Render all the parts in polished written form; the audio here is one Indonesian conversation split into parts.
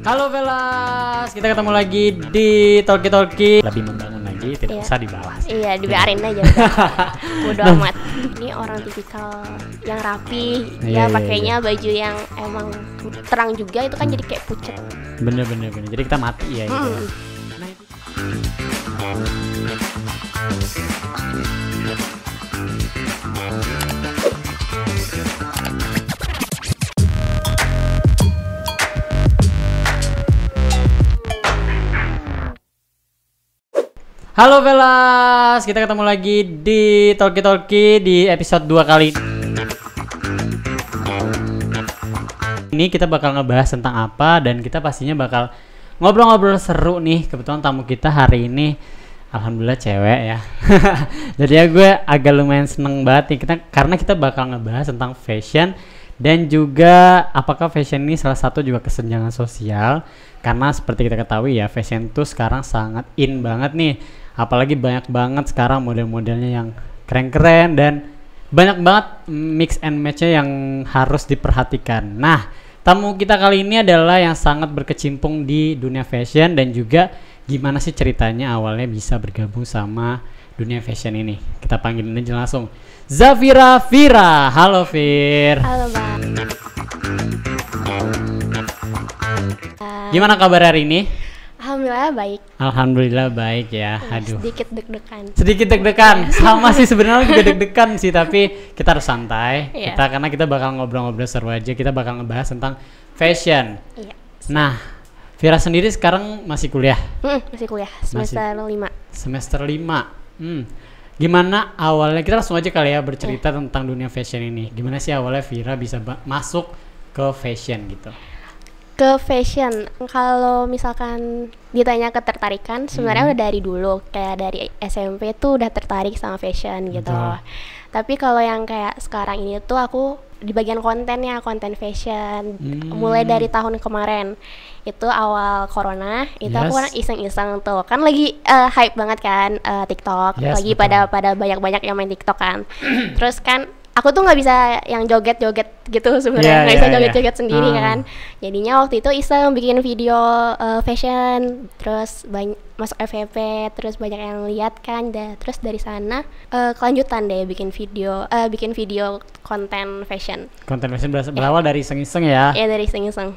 Halo Velas, kita ketemu lagi di Talkie. Lebih membangun lagi, tidak usah dibahas. Iya, dibiarin aja udah. Bodo amat. Ini orang tipikal yang rapi, pakainya baju yang emang terang juga, itu kan jadi kayak pucet. Bener. Jadi kita mati ya gitu. Nah, itu. Halo Velas, kita ketemu lagi di Talkie di episode 2 kali ini. Kita bakal ngebahas tentang apa, dan kita pastinya bakal ngobrol-ngobrol seru nih. Kebetulan tamu kita hari ini alhamdulillah cewek ya. Jadi ya gue agak lumayan seneng banget nih karena kita bakal ngebahas tentang fashion, dan juga apakah fashion ini salah satu juga kesenjangan sosial. Karena seperti kita ketahui ya, fashion tuh sekarang sangat in banget nih. Apalagi banyak banget sekarang model-modelnya yang keren-keren, dan banyak banget mix and match-nya yang harus diperhatikan. Nah, tamu kita kali ini adalah yang sangat berkecimpung di dunia fashion, dan juga gimana sih ceritanya awalnya bisa bergabung sama dunia fashion ini. Kita panggilin aja langsung Zafira Vira. Halo Fir. Halo Bang. Gimana kabar hari ini? Alhamdulillah baik. Alhamdulillah baik ya. Aduh. Sedikit deg-degan. Sedikit deg-degan. Sama sih sebenarnya juga deg-degan sih, tapi kita harus santai. Yeah. Karena kita bakal ngobrol-ngobrol seru aja. Kita bakal ngebahas tentang fashion. Iya. Nah, Vira sendiri sekarang masih kuliah? Masih kuliah, semester 5. Semester 5. Gimana awalnya? Kita langsung aja kali ya bercerita tentang dunia fashion ini. Gimana sih awalnya Vira bisa masuk ke fashion gitu? Ke fashion, kalau misalkan ditanya ketertarikan, sebenarnya udah dari dulu, kayak dari SMP tuh udah tertarik sama fashion gitu. Tapi kalau yang kayak sekarang ini tuh aku di bagian kontennya, konten fashion, mulai dari tahun kemarin. Itu awal corona, itu aku kan iseng-iseng tuh, kan lagi hype banget kan TikTok, lagi pada banyak-banyak yang main TikTok kan. Terus kan aku tuh nggak bisa yang joget-joget gitu sebenarnya, nggak bisa joget-joget sendiri kan. Jadinya waktu itu iseng bikin video fashion, terus masuk FVP, terus banyak yang lihat kan. Terus dari sana kelanjutan deh bikin video konten fashion. Konten fashion berawal dari iseng-iseng ya? Iya, dari iseng-iseng.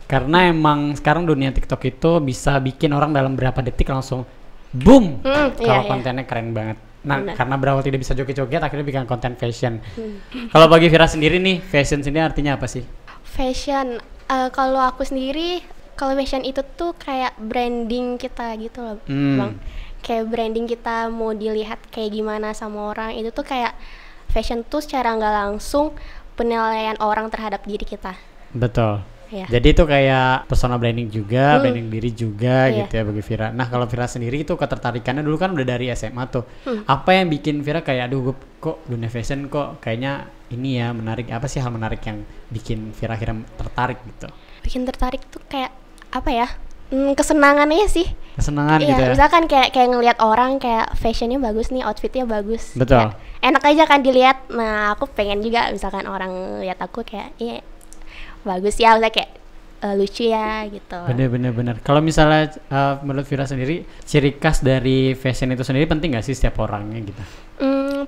Karena emang sekarang dunia TikTok itu bisa bikin orang dalam berapa detik langsung boom kalau kontennya keren banget. Nah, karena berawal tidak bisa joget-joget, akhirnya bikin konten fashion. Kalau bagi Vira sendiri nih, fashion sendiri artinya apa sih? Fashion, kalau aku sendiri, kalau fashion itu tuh kayak branding kita gitu loh, Bang. Kayak branding kita mau dilihat kayak gimana sama orang, itu tuh kayak fashion tuh secara nggak langsung penilaian orang terhadap diri kita. Betul. Jadi itu kayak personal branding juga, branding diri juga gitu ya bagi Vira. Nah, kalau Vira sendiri itu ketertarikannya dulu kan udah dari SMA tuh. Apa yang bikin Vira kayak aduh kok dunia fashion kok kayaknya ini ya menarik. Apa sih hal menarik yang bikin Vira akhirnya tertarik gitu? Bikin tertarik tuh kayak apa ya? Kesenangannya sih. Kesenangan gitu ya. Misalkan kayak ngelihat orang kayak fashionnya bagus nih, outfitnya bagus. Betul. Enak aja kan dilihat. Nah, aku pengen juga misalkan orang lihat aku kayak bagus ya, udah kayak lucu ya gitu. Bener. Kalau misalnya menurut Vira sendiri, ciri khas dari fashion itu sendiri penting gak sih setiap orangnya gitu?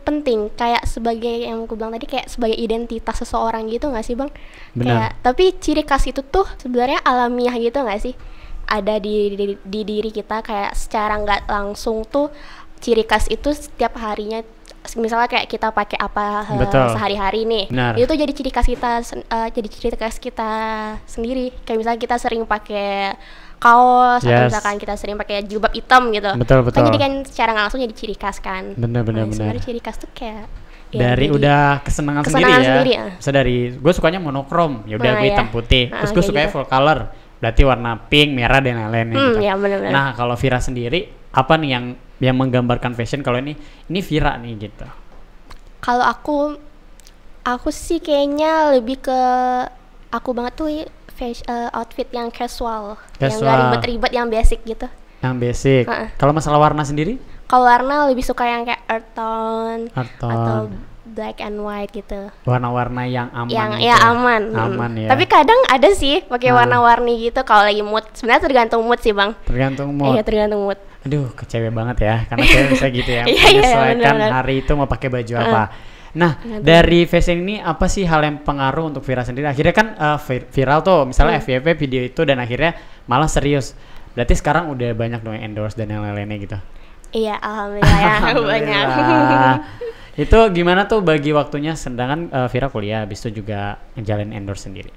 Penting, kayak sebagai yang aku bilang tadi, kayak sebagai identitas seseorang gitu gak sih Bang? Benar. Kayak, tapi ciri khas itu tuh sebenarnya alamiah gitu gak sih? Ada di diri kita, kayak secara nggak langsung tuh ciri khas itu setiap harinya. Misalnya kayak kita pakai apa sehari-hari nih, itu tuh jadi ciri khas kita, sendiri. Kayak misalnya kita sering pakai kaos, atau misalkan kita sering pakai jilbab hitam gitu. Betul. Kan jadi kan secara nggak langsung jadi ciri khas kan. Bener. Sebenarnya ciri khas tuh kayak dari udah kesenangan sendiri ya. Bisa dari gue sukanya monokrom, ya udah gue hitam putih. Terus gue sukanya full color, berarti warna pink, merah dan lain-lain gitu. Bener. Nah, kalau Vira sendiri apa nih yang menggambarkan fashion kalau ini Vira nih gitu? Kalau aku sih kayaknya lebih ke aku banget tuh outfit yang casual, yang gak ribet-ribet, yang basic gitu. Yang basic. Kalau masalah warna sendiri? Kalau warna lebih suka yang kayak earth tone. Atau black and white gitu. Warna-warna yang aman Yang gitu ya aman. Aman ya. Tapi kadang ada sih pakai Ah. warna-warni gitu kalau lagi mood. Sebenarnya tergantung mood sih, Bang. Tergantung mood. Iya, tergantung mood. Aduh, kecewe banget ya, karena cewek bisa gitu ya, Iya, iya, menyesuaikan benar-benar. hari itu mau pakai baju apa. Nah, Tergantung. dari fashion ini apa sih hal yang pengaruh untuk Vira sendiri? Akhirnya kan viral tuh, misalnya FYP video itu dan akhirnya malah serius. Berarti sekarang udah banyak dong yang endorse dan yang lain-lainnya gitu. Iya, alhamdulillah ya banyak. Alhamdulillah. Itu gimana tuh bagi waktunya? Sedangkan Vira kuliah, habis itu juga ngejalanin endorse sendiri.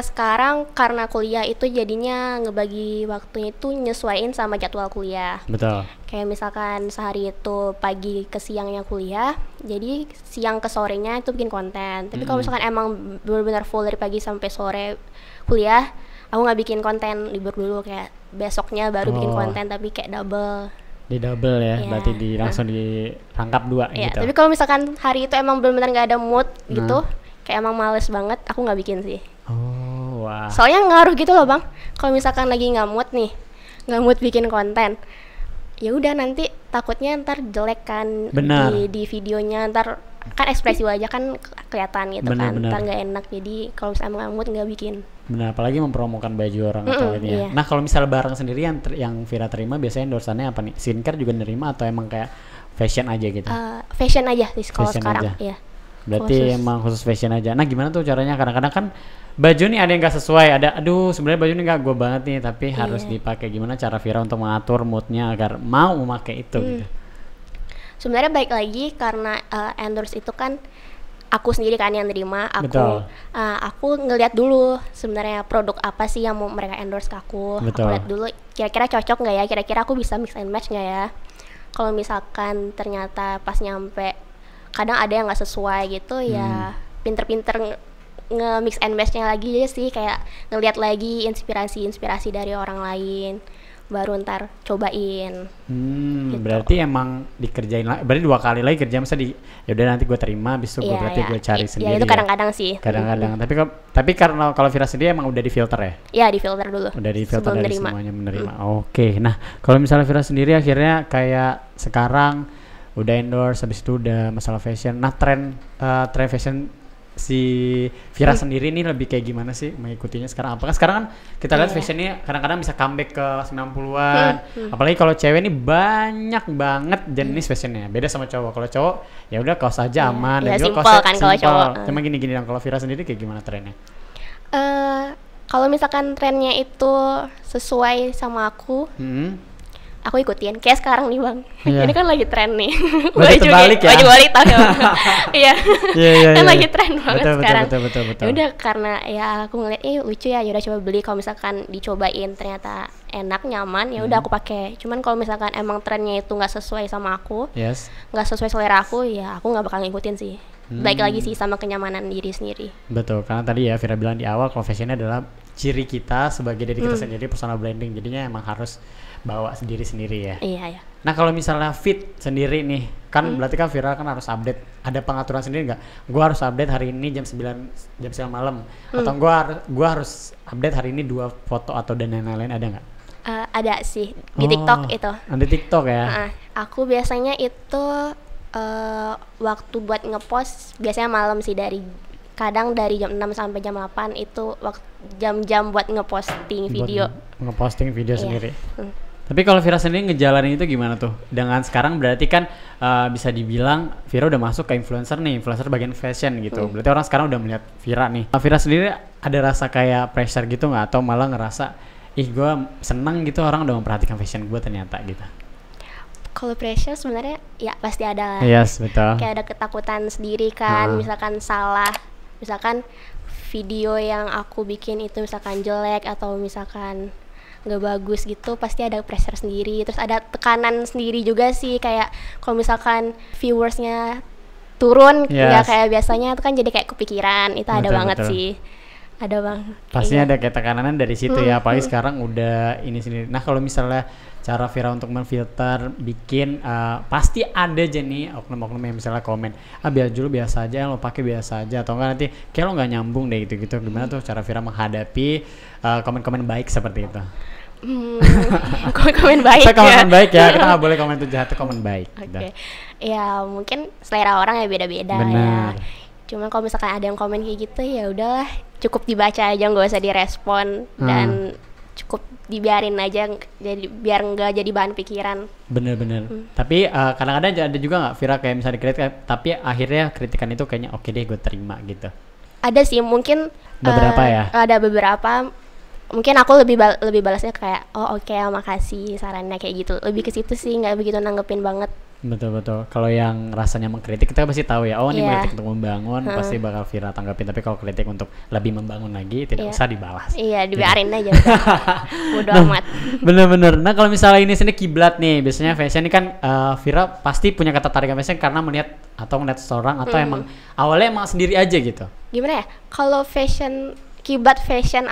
Sekarang karena kuliah itu jadinya ngebagi waktunya itu nyesuaiin sama jadwal kuliah. Betul. Kayak misalkan sehari itu pagi ke siangnya kuliah, jadi siang ke sorenya itu bikin konten. Tapi kalau misalkan emang benar-benar full dari pagi sampai sore kuliah, aku nggak bikin konten, libur dulu kayak besoknya baru bikin Oh. konten tapi kayak double. Di double ya, Iya. berarti langsung dirangkap dua Ya, gitu. tapi kalau misalkan hari itu emang benar-benar nggak ada mood gitu, kayak emang males banget, aku nggak bikin sih. Oh, wah. Soalnya ngaruh gitu loh, Bang. Kalau misalkan lagi nggak mood nih, nggak mood bikin konten, ya udah nanti takutnya ntar jelek kan Benar. di videonya, ntar kan ekspresi wajah kan kelihatan gitu Benar, kan, benar. ntar nggak enak. Jadi kalau misalnya nggak mood nggak bikin. Benar, apalagi mempromokan baju orang atau ini ya. iya. Nah, kalau misalnya barang sendiri yang Vira terima biasanya endorsannya apa nih? Skincare juga nerima atau emang kayak fashion aja gitu? Fashion aja sih kalau Fashion sekarang, aja. ya. Berarti khusus. emang khusus fashion aja. Nah, gimana tuh caranya? Kadang-kadang kan baju nih ada yang nggak sesuai, ada aduh sebenarnya baju ini nggak gue banget nih, tapi harus dipakai. Gimana cara Vira untuk mengatur moodnya agar mau memakai itu gitu? Sebenarnya baik lagi karena endorse itu kan aku sendiri kan yang nerima, Betul. aku ngelihat dulu sebenarnya produk apa sih yang mau mereka endorse ke aku. Betul. Aku lihat dulu kira-kira cocok nggak ya, kira-kira aku bisa mix and match nggak ya. Kalau misalkan ternyata pas nyampe kadang ada yang nggak sesuai gitu, ya pinter-pinter nge-mix and match-nya lagi aja sih, kayak ngelihat lagi inspirasi dari orang lain, baru ntar cobain. Gitu. Berarti emang dikerjain lagi, berarti 2 kali lagi kerja, masa yaudah nanti gue terima, habis itu Iya, berarti iya. gue cari Ya, sendiri itu kadang-kadang sih. Kadang-kadang. Tapi karena kalau Vira sendiri emang udah di filter ya? Ya, di filter dulu. Udah di filter sebelum dari nerima. semuanya menerima. Oke. Nah, kalau misalnya Vira sendiri akhirnya kayak sekarang udah endorse, habis itu udah masalah fashion. Nah, tren fashion si Vira sendiri ini lebih kayak gimana sih mengikutinya sekarang? Apakah sekarang kan kita lihat Iya. fashionnya kadang-kadang bisa comeback ke 90-an. Apalagi kalau cewek ini banyak banget jenis fashionnya. Beda sama cowok. Kalau cowok ya udah kaos aja aman, Ya, dan juga simple kaosnya kan kalau simple. cowok. Cuma gini-gini dong. Kalau Vira sendiri kayak gimana trennya? Kalau misalkan trennya itu sesuai sama aku ikutin. Kayak sekarang nih, Bang. Iya. Ini kan lagi tren nih. Baju terbalik ya? Baju balik tahu. Iya. Iya, Kan iya. lagi tren banget Betul, sekarang. betul. Ya udah, karena ya aku ngeliat lucu ya, udah coba beli. Kalau misalkan dicobain ternyata enak, nyaman, ya udah aku pakai. Cuman kalau misalkan emang trennya itu nggak sesuai sama aku, Yes. nggak sesuai selera aku, ya aku nggak bakal ngikutin sih. Baik lagi sih sama kenyamanan diri sendiri. Betul, karena tadi ya Vira bilang di awal kalau fashionnya adalah ciri kita sebagai diri kita sendiri, personal branding. Jadinya emang harus bawa sendiri-sendiri ya. Iya, ya. Nah, kalau misalnya fit sendiri nih, kan berarti kan Vira kan harus update. Ada pengaturan sendiri nggak? Gua harus update hari ini jam 9 malam. Atau gua harus update hari ini 2 foto atau dan lain-lain, ada nggak? Ada sih di TikTok itu. Di TikTok ya. Aku biasanya itu waktu buat ngepost biasanya malam sih, kadang dari jam 6 sampai jam 8 itu jam-jam buat ngeposting video. Buat ngeposting video Iya. sendiri. Tapi kalau Vira sendiri ngejalanin itu gimana tuh? Dengan sekarang berarti kan bisa dibilang Vira udah masuk ke influencer nih, influencer bagian fashion gitu. Berarti orang sekarang udah melihat Vira nih. Vira sendiri ada rasa kayak pressure gitu nggak? Atau malah ngerasa, ih gue seneng gitu orang udah memperhatikan fashion gue ternyata gitu? Kalau pressure sebenarnya ya pasti ada lah. Yes, betul. Kayak ada ketakutan sendiri kan, misalkan salah, misalkan video yang aku bikin itu misalkan jelek atau misalkan nggak bagus gitu, pasti ada pressure sendiri. Terus ada tekanan sendiri juga sih, kayak kalau misalkan viewersnya turun nggak kayak biasanya, itu kan jadi kayak kepikiran. Itu ada Betul, banget betul. sih, ada bang. Pastinya ada kayak tekanan dari situ ya, apalagi sekarang udah ini sendiri. Nah, kalau misalnya cara Vira untuk menfilter bikin pasti ada aja nih oknum-oknum yang misalnya komen, baju lu biasa aja, yang lo pakai biasa aja, atau enggak nanti kayak lo nggak nyambung deh gitu-gitu. Gimana tuh cara Vira menghadapi komen-komen baik seperti itu? Komen baik Saya komen ya. baik ya, kita nggak boleh komen itu jahat, itu komen baik. Oke. Udah. Ya mungkin selera orang ya beda-beda ya. Benar. Cuma kalau misalkan ada yang komen kayak gitu ya udahlah, cukup dibaca aja, nggak usah direspon dan cukup dibiarin aja, jadi biar nggak jadi bahan pikiran. Bener-bener. Tapi kadang-kadang ada juga nggak Vira kayak misalnya dikritik, tapi akhirnya kritikan itu kayaknya oke deh gue terima gitu. Ada sih mungkin Beberapa ya? Ada beberapa. Mungkin aku lebih balasnya kayak oh oke, makasih sarannya kayak gitu. Lebih ke situ sih, nggak begitu nanggepin banget. Betul. Kalau yang rasanya mengkritik kita pasti tahu ya. Oh ini Iya. kritik untuk membangun, pasti bakal Vira tanggapin. Tapi kalau kritik untuk lebih membangun lagi tidak usah dibalas. Iya, dibiarin aja udah. Bodo amat. Bener-bener. Nah kalau misalnya ini sini kiblat nih, biasanya fashion ini kan Vira pasti punya ketertarikan fashion karena melihat atau ngeliat seseorang atau emang awalnya emang sendiri aja gitu. Gimana ya? Kalau kiblat fashion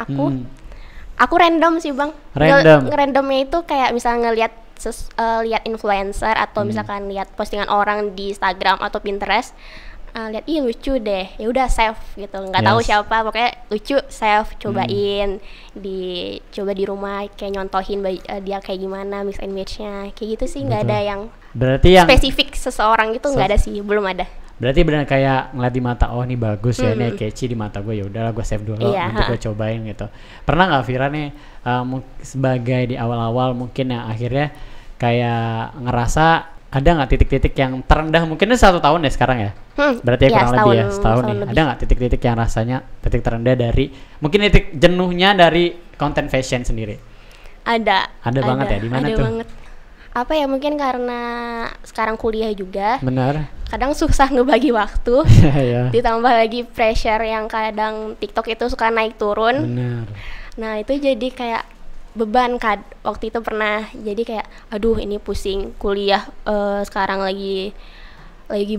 aku random sih bang. Random. Randomnya itu kayak misalnya ngelihat lihat influencer atau misalkan lihat postingan orang di Instagram atau Pinterest, lihat ih lucu deh, ya udah save gitu, nggak tahu siapa, pokoknya lucu save, cobain coba di rumah kayak nyontohin dia kayak gimana mix and match-nya kayak gitu sih. Nggak ada yang berarti yang spesifik seseorang gitu, nggak ada sih, belum ada. Berarti benar kayak ngeliat di mata, oh ini bagus ya, ini catchy di mata gue, ya udahlah gue save dulu, nanti gue cobain gitu. Pernah nggak Vira nih sebagai di awal-awal mungkin yang akhirnya kayak ngerasa ada nggak titik-titik yang terendah, mungkin ini 1 tahun ya sekarang ya? Berarti ya kurang lebih ya setahun nih. Ada nggak titik-titik yang rasanya titik terendah dari, mungkin titik jenuhnya dari konten fashion sendiri? Ada banget ya, di mana tuh? Banget. Apa ya, mungkin karena sekarang kuliah juga. Benar. Kadang susah ngebagi waktu. Ditambah lagi pressure yang kadang TikTok itu suka naik turun. Benar. Nah itu jadi kayak beban waktu itu pernah jadi kayak aduh ini pusing kuliah, sekarang lagi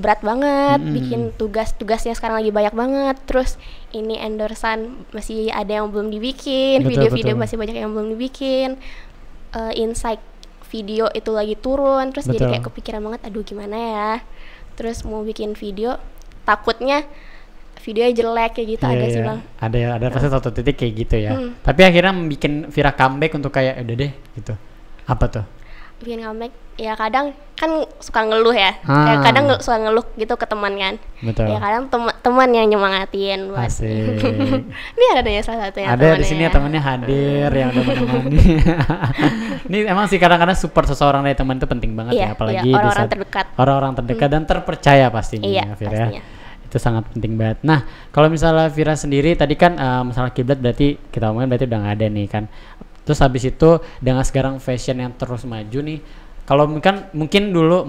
berat banget, bikin tugasnya sekarang lagi banyak banget, terus ini endorsean masih ada yang belum dibikin, video-video masih banyak yang belum dibikin, insight video itu lagi turun, terus jadi kayak kepikiran banget, aduh gimana ya, terus mau bikin video takutnya videonya jelek kayak gitu. Ada sih bang. Ada pasti satu titik kayak gitu ya. Tapi akhirnya bikin Vira comeback untuk kayak udah deh gitu. Apa tuh? Bikin comeback ya kadang kan suka ngeluh ya. Kadang suka ngeluh gitu ke teman kan. Betul. Ya kadang teman yang nyemangatin buat. Asik. Ini ada salah satunya. Ada di sini ya temannya hadir yang udah menemani. Ini emang sih kadang-kadang support seseorang dari teman itu penting banget ya, apalagi di orang-orang terdekat. Orang-orang terdekat dan terpercaya pastinya ya, Vira. Pastinya. Itu sangat penting banget. Nah, kalau misalnya Vira sendiri tadi kan masalah kiblat berarti kita omongin berarti udah nggak ada nih kan. Terus habis itu dengan sekarang fashion yang terus maju nih, kalau mungkin dulu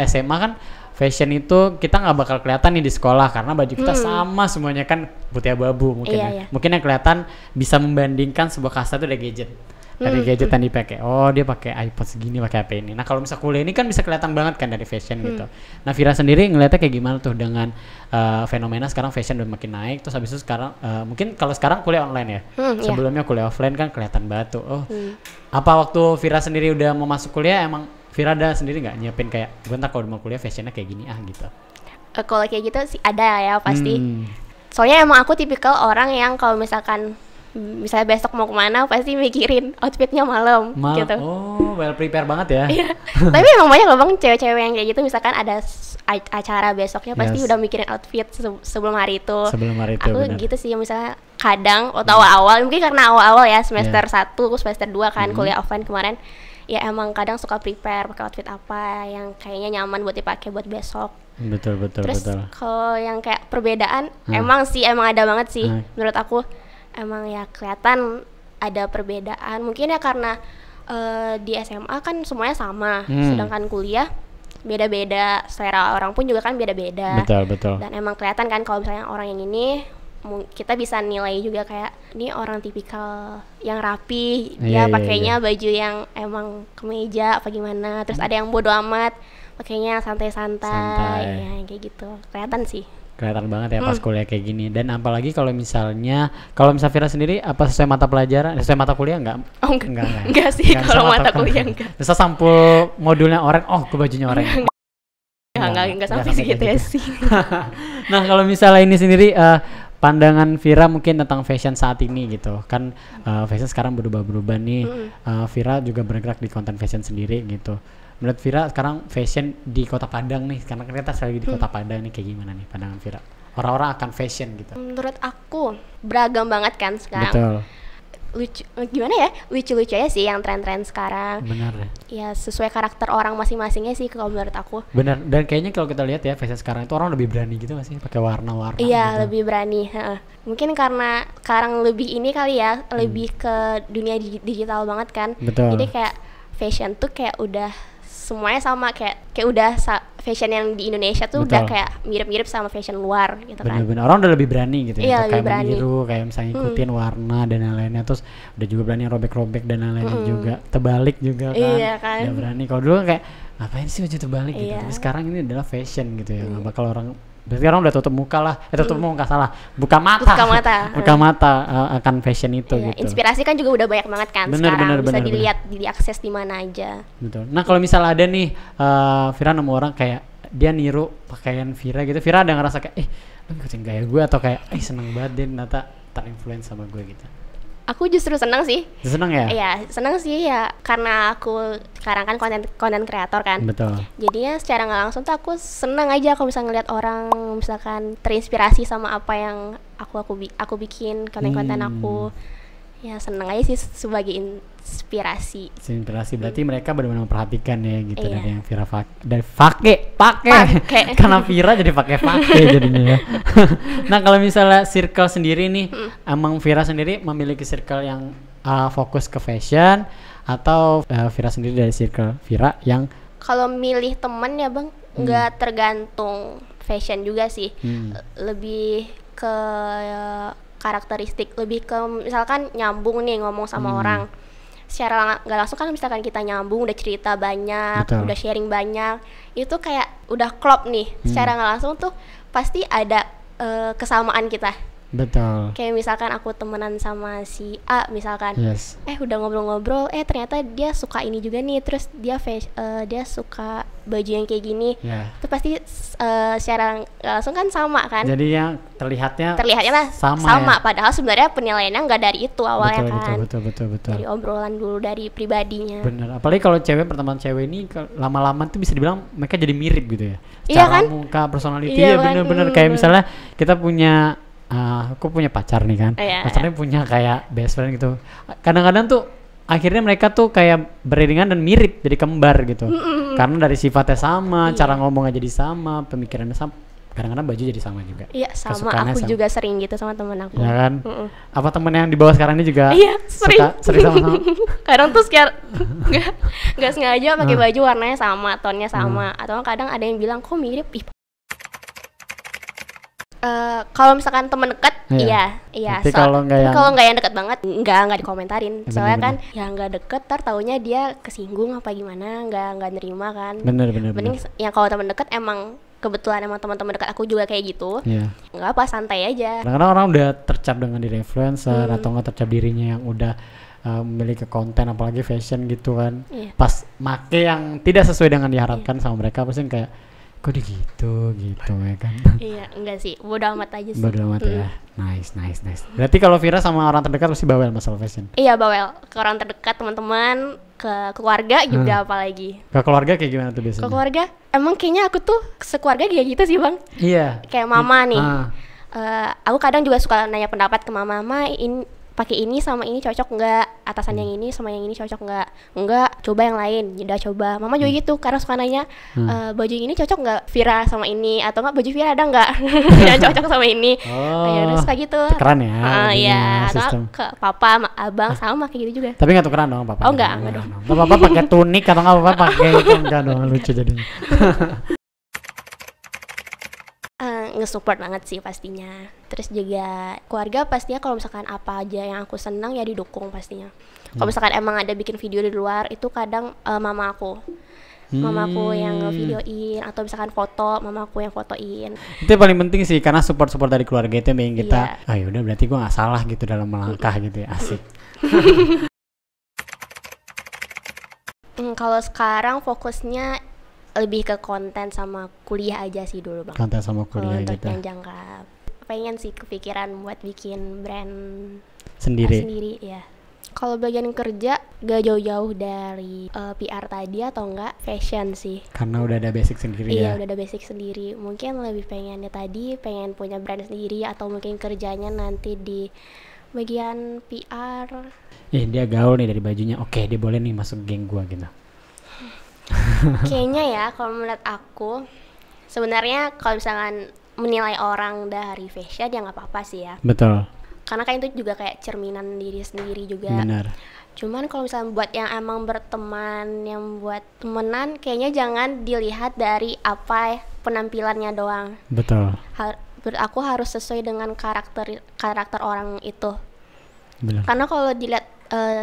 SMA kan fashion itu kita nggak bakal kelihatan nih di sekolah karena baju kita sama semuanya kan putih abu-abu mungkin ya. Mungkin yang kelihatan bisa membandingkan sebuah kasta itu ada gadget. Dari gadget yang dipakai, oh dia pakai iPod segini, pakai apa ini. Nah kalau misal kuliah ini kan bisa kelihatan banget kan dari fashion gitu. Nah Vira sendiri ngeliatnya kayak gimana tuh dengan fenomena sekarang fashion udah makin naik. Terus habis itu sekarang mungkin kalau sekarang kuliah online ya. Sebelumnya kuliah offline kan kelihatan banget tuh. Oh apa waktu Vira sendiri udah mau masuk kuliah emang Vira ada sendiri nggak nyiapin kayak gue ntar kalau udah mau kuliah fashionnya kayak gini gitu? Kalau kayak gitu sih ada ya pasti. Soalnya emang aku tipikal orang yang kalau misalnya besok mau kemana pasti mikirin outfitnya malam gitu. Oh, well prepare banget ya. Tapi emang banyak loh bang cewek-cewek yang kayak gitu, misalkan ada acara besoknya pasti udah mikirin outfit sebelum hari itu. Aku bener. Gitu sih, misalnya kadang waktu awal-awal mungkin karena awal-awal ya semester 1 semester 2 kan kuliah offline kemarin, ya emang kadang suka prepare pakai outfit apa yang kayaknya nyaman buat dipakai buat besok. Betul. Terus kalau yang kayak perbedaan emang ada banget sih menurut aku. Emang ya kelihatan ada perbedaan, mungkin ya karena di SMA kan semuanya sama, sedangkan kuliah beda-beda, selera orang pun juga kan beda-beda. Betul. Dan emang kelihatan kan kalau misalnya orang yang ini kita bisa nilai juga kayak ini orang tipikal yang rapi, dia pakainya baju yang emang kemeja apa gimana, terus ada yang bodo amat pakainya santai-santai ya kayak gitu, kelihatan sih. Kelihatan banget ya pas kuliah kayak gini. Dan apalagi kalau misalnya Vira sendiri apa sesuai mata pelajaran, sesuai mata kuliah enggak? Oh enggak sih kalau mata kuliah enggak. Bisa sampul modulnya oranye, oh ke bajunya oranye. Enggak sampai segitu ya sih. Nah kalau misalnya ini sendiri pandangan Vira mungkin tentang fashion saat ini gitu kan, fashion sekarang berubah-berubah nih. Vira juga bergerak di konten fashion sendiri gitu. Menurut Vira sekarang fashion di Kota Padang nih, karena kita lagi di Kota Padang nih, kayak gimana nih pandangan Vira orang-orang akan fashion gitu? Menurut aku beragam banget kan sekarang. Betul. Gimana ya, lucu-lucu aja sih yang tren-tren sekarang. Benar ya sesuai karakter orang masing-masingnya sih kalau menurut aku. Benar, dan kayaknya kalau kita lihat ya fashion sekarang itu orang lebih berani gitu nggak sih, pakai warna-warna iya gitu. lebih berani. Mungkin karena sekarang lebih ini kali ya, lebih ke dunia digital banget kan. Betul. Jadi kayak fashion tuh kayak udah semuanya sama, kayak udah fashion yang di Indonesia tuh udah kayak mirip-mirip sama fashion luar gitu kan. Bener-bener orang udah lebih berani gitu iya, ya, kayak berani. meniru, kayak misalnya ngikutin warna dan lain-lainnya, terus udah juga berani robek-robek dan lain-lainnya juga, terbalik juga kan. Iya kan. Udah berani. Kalau dulu kan kayak ngapain sih baju terbalik gitu. Iya. Tapi sekarang ini adalah fashion gitu ya. Nggak bakal orang, berarti orang udah tutup muka lah, tutup muka salah, buka mata akan fashion itu iya, gitu. inspirasi kan juga udah banyak banget kan sekarang, bisa dilihat, diakses di mana aja. Betul. Nah kalau misalnya ada nih Vira nemu orang kayak dia niru pakaian Vira gitu, Vira ada ngerasa kayak lu ngikutin gaya gue, atau kayak seneng banget dia ternyata terinfluence sama gue gitu? Aku justru senang sih. Seneng ya? Iya, senang sih ya, karena aku sekarang kan konten kreator kan. Betul. Jadinya secara nggak langsung tuh aku senang aja kalau misalnya ngeliat orang misalkan terinspirasi sama apa yang aku bikin konten-konten aku. Ya seneng aja sih sebagai inspirasi. Inspirasi berarti mereka benar-benar memperhatikan ya gitu. Iya. Dari yang Vira pakai karena Vira jadi pakai jadinya ya. Nah kalau misalnya circle sendiri nih, emang Vira sendiri memiliki circle yang fokus ke fashion, atau Vira sendiri dari circle Vira yang kalau milih temen ya bang, nggak tergantung fashion juga sih. Lebih ke karakteristik, lebih ke misalkan nyambung nih ngomong sama orang secara nggak langsung kan, misalkan kita nyambung, udah cerita banyak, udah sharing banyak, itu kayak udah klop nih. Secara nggak langsung tuh pasti ada kesamaan kita. Betul. Kayak misalkan aku temenan sama si A misalkan, yes. Udah ngobrol-ngobrol, ternyata dia suka ini juga nih, terus dia suka baju yang kayak gini, itu pasti secara langsung kan sama kan. Jadi yang terlihatnya lah sama ya? Padahal sebenarnya penilaiannya nggak dari itu awalnya kan. Betul. Dari obrolan dulu, dari pribadinya. Bener. Apalagi kalau pertemuan cewek ini lama-lama tuh bisa dibilang mereka jadi mirip gitu ya. Iya kan? Muka, personality ya bener-bener kayak misalnya kita punya aku punya pacar nih kan, pacarnya punya kayak best friend gitu. Kadang-kadang tuh akhirnya mereka tuh kayak beriringan dan mirip, jadi kembar gitu. Karena dari sifatnya sama, cara ngomongnya jadi sama, pemikirannya sama. Kadang-kadang baju jadi sama juga. Iya sama, aku juga sering gitu sama temen aku. Ya kan? Apa temen yang di bawah sekarang ini juga sering sama-sama? Kadang tuh nggak sengaja pakai baju warnanya sama, tonnya sama, atau kadang ada yang bilang kok mirip. Kalau misalkan temen deket, iya. Tapi kalau nggak yang deket banget, nggak dikomentarin. Soalnya kan, yang nggak deket, taunya dia kesinggung apa gimana, nggak nerima kan. Bener. Mending yang kalau temen deket emang kebetulan emang teman-teman dekat aku juga kayak gitu, nggak apa, santai aja. Kadang-kadang orang udah tercap dengan diri influencer atau nggak tercap dirinya yang udah memiliki konten, apalagi fashion gitu kan. Pas make yang tidak sesuai dengan diharapkan sama mereka, pasti kayak kok gitu ya kan. Iya, enggak sih, bodo amat aja sih. Bodo amat ya. Nice. Berarti kalau Vira sama orang terdekat pasti bawel masalah fashion. Iya, bawel. Ke orang terdekat, teman-teman, ke keluarga juga apalagi. Ke keluarga kayak gimana tuh biasanya? Ke keluarga, emang kayaknya aku tuh sekeluarga kayak gitu sih bang. Iya. Kayak mama nih. Aku kadang juga suka nanya pendapat ke mama, ini pakai ini sama ini cocok nggak, atasan yang ini sama yang ini cocok nggak, coba yang lain. Udah coba, mama juga gitu, karena suka nanya baju ini cocok nggak Vira sama ini, atau nggak baju Vira ada nggak yang cocok sama ini. Ya udah suka gitu. Tukeran ya. Iya, atau ke papa sama abang sama kayak gitu juga. Tapi nggak tukeran dong papa? Oh nggak dong. Papa pakai tunik atau nggak papa pakai itu, enggak dong, lucu jadinya. Nge-support banget sih pastinya. Terus juga keluarga pastinya kalau misalkan apa aja yang aku senang ya didukung pastinya. Kalau misalkan emang ada bikin video di luar, itu kadang mamaku yang ngevideoin, atau misalkan foto, mamaku yang fotoin. Itu yang paling penting sih, karena support dari keluarga itu yang bikin kita ya udah berarti gue nggak salah gitu dalam melangkah gitu ya. Asik. Kalau sekarang fokusnya lebih ke konten sama kuliah aja sih dulu bang. Konten sama kuliah gitu. Untuk yang jangka pengen sih kepikiran buat bikin brand Sendiri. sendiri ya. Kalau bagian kerja gak jauh-jauh dari PR tadi atau enggak fashion sih. Karena udah ada basic sendiri Iya, ya. udah ada basic sendiri. Mungkin lebih pengennya tadi pengen punya brand sendiri atau mungkin kerjanya nanti di bagian PR. Dia gaul nih dari bajunya. Oke, dia boleh nih masuk geng gua gitu. Kayaknya ya kalau menurut aku sebenarnya kalau misalkan menilai orang dari fashion ya nggak apa-apa sih ya. Betul. Karena kan itu juga kayak cerminan diri sendiri juga. Benar. Cuman kalau misalnya buat yang emang berteman, yang buat temenan, kayaknya jangan dilihat dari apa penampilannya doang. Betul. Menurut aku harus sesuai dengan karakter orang itu. Benar. Karena kalau dilihat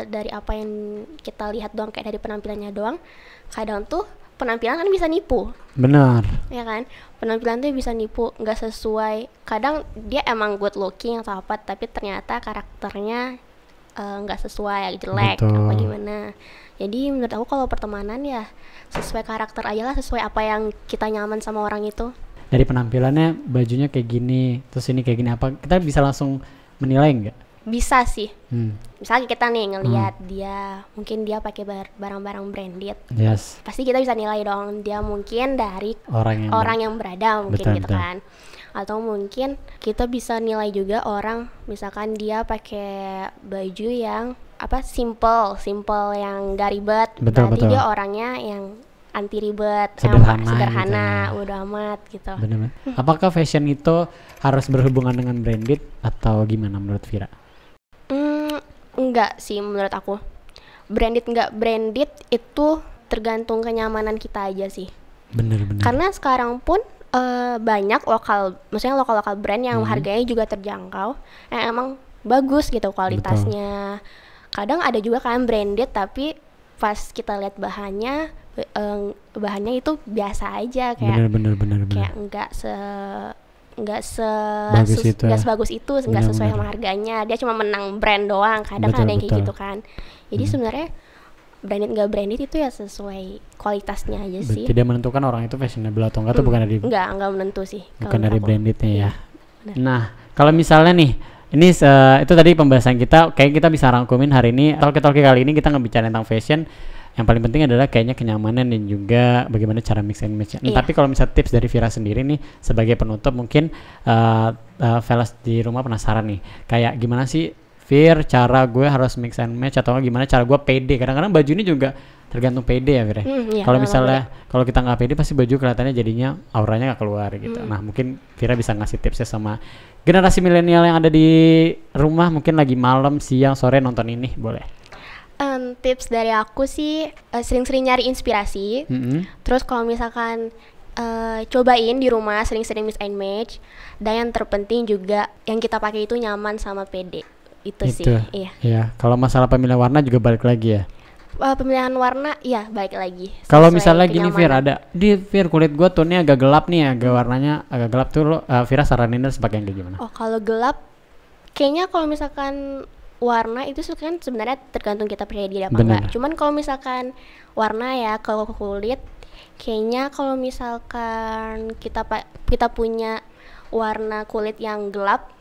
dari apa yang kita lihat doang, kayak dari penampilannya doang, kadang tuh penampilan kan bisa nipu. Benar. Ya kan, penampilan tuh bisa nipu, nggak sesuai. Kadang dia emang good looking atau apa, tapi ternyata karakternya nggak sesuai, jelek. Betul. Apa gimana. Jadi menurut aku kalau pertemanan ya sesuai karakter aja lah, sesuai apa yang kita nyaman sama orang itu. Dari penampilannya bajunya kayak gini, terus ini kayak gini, apa kita bisa langsung menilai nggak? Bisa sih. Misalnya kita nih ngelihat dia, mungkin dia pakai barang-barang branded, Yes. pasti kita bisa nilai dong dia mungkin dari Orang yang berada mungkin Betul, gitu betul. kan. Atau mungkin kita bisa nilai juga orang, misalkan dia pakai baju yang simple yang gak ribet, Betul, berarti betul. dia orangnya yang anti ribet, Sederhana yang sederhana, gitu ya. udah amat gitu. Benar. Apakah fashion itu harus berhubungan dengan branded atau gimana menurut Vira? Enggak sih menurut aku. Branded enggak branded itu tergantung kenyamanan kita aja sih. Benar. Karena sekarang pun banyak maksudnya lokal brand yang harganya juga terjangkau, yang emang bagus gitu kualitasnya. Kadang ada juga kan branded tapi pas kita lihat bahannya itu biasa aja, kayak Benar. kayak nggak sebagus itu, nggak Benar, sesuai benar. sama harganya. Dia cuma menang brand doang. Kadang ada yang kayak Betul. gitu kan. Jadi sebenarnya branded nggak branded itu ya sesuai kualitasnya aja sih. Tidak menentukan orang itu fashionable atau enggak tuh bukan dari Nggak menentu sih. kalau bukan menurut dari aku. brandednya ya. Benar. Nah, kalau misalnya nih, ini itu tadi pembahasan kita, kayak kita bisa rangkumin hari ini. Talkie kali ini kita ngebicarain tentang fashion. Yang paling penting adalah kayaknya kenyamanan dan juga bagaimana cara mix and match. Iya. Tapi kalau misalnya tips dari Vira sendiri nih sebagai penutup, mungkin fellas di rumah penasaran nih, kayak gimana sih Vir cara gue harus mix and match, atau gimana cara gue pede? Kadang-kadang baju ini juga tergantung pede ya Vir. Iya, Kalau nggak misalnya kalau kita nggak pede pasti baju kelihatannya jadinya auranya nggak keluar gitu. Nah mungkin Vira bisa ngasih tipsnya sama generasi milenial yang ada di rumah, mungkin lagi malam, siang, sore nonton ini, boleh. Tips dari aku sih sering-sering nyari inspirasi. Terus kalau misalkan cobain di rumah sering-sering mix and match, dan yang terpenting juga yang kita pakai itu nyaman sama pede. Itu sih. Iya. Iya. Kalau masalah pemilihan warna juga balik lagi ya. Pemilihan warna ya balik lagi. Kalau sesuai misalnya gini Vir, kenyamanan. ada di Vir kulit gua tonnya agak gelap nih, agak warnanya agak gelap tuh, lo Vira saranin harus pakai yang kayak gimana? Oh, kalau gelap kayaknya kalau misalkan warna itu kan sebenarnya tergantung kita percaya diri apa Bener. enggak. Cuman kalau misalkan warna ya, kalau kulit kayaknya kalau misalkan kita punya warna kulit yang gelap,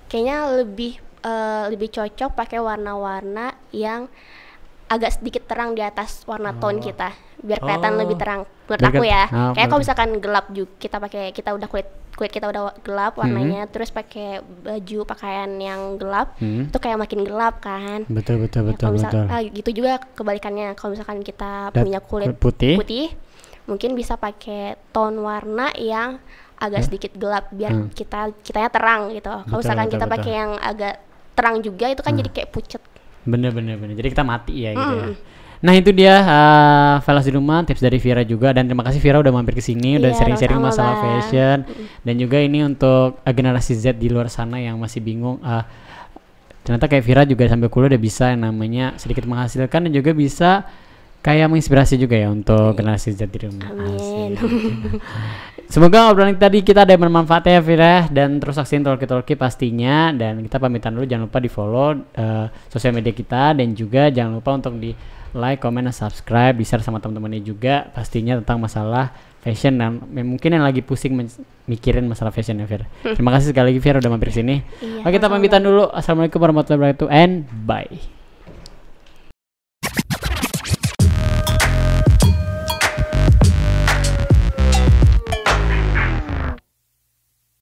kayaknya lebih cocok pakai warna-warna yang agak sedikit terang di atas warna tone kita, biar kelihatan lebih terang menurut aku ya. Kayak kalau misalkan gelap juga kita udah kulit kita udah gelap warnanya, terus pakai pakaian yang gelap, itu kayak makin gelap kan. Betul. Gitu juga kebalikannya, kalau misalkan kita punya kulit putih, mungkin bisa pakai tone warna yang agak sedikit gelap biar kitanya terang gitu. Kalau misalkan kita pakai yang agak terang juga, itu kan jadi kayak pucet. Bener. Jadi kita mati ya gitu ya. Nah itu dia fellas di rumah, tips dari Vira juga, dan terima kasih Vira udah mampir ke sini, udah sharing-sharing masalah fashion, dan juga ini untuk generasi Z di luar sana yang masih bingung. Ternyata kayak Vira juga sambil kuliah udah bisa yang namanya sedikit menghasilkan, dan juga bisa kayak menginspirasi juga ya untuk generasi Z di rumah. Amin. Semoga obrolan tadi kita ada yang bermanfaat ya Vira, dan terus saksiin Talkie pastinya, dan kita pamitan dulu. Jangan lupa di follow sosial media kita, dan juga jangan lupa untuk di like, comment, dan subscribe, di share sama teman-temannya juga pastinya tentang masalah fashion dan mungkin yang lagi pusing mikirin masalah fashion ya Fir. Terima kasih sekali lagi Fir udah mampir sini. Iya, Oke, kita sama-sama. pamitan dulu. Assalamualaikum warahmatullahi wabarakatuh and bye.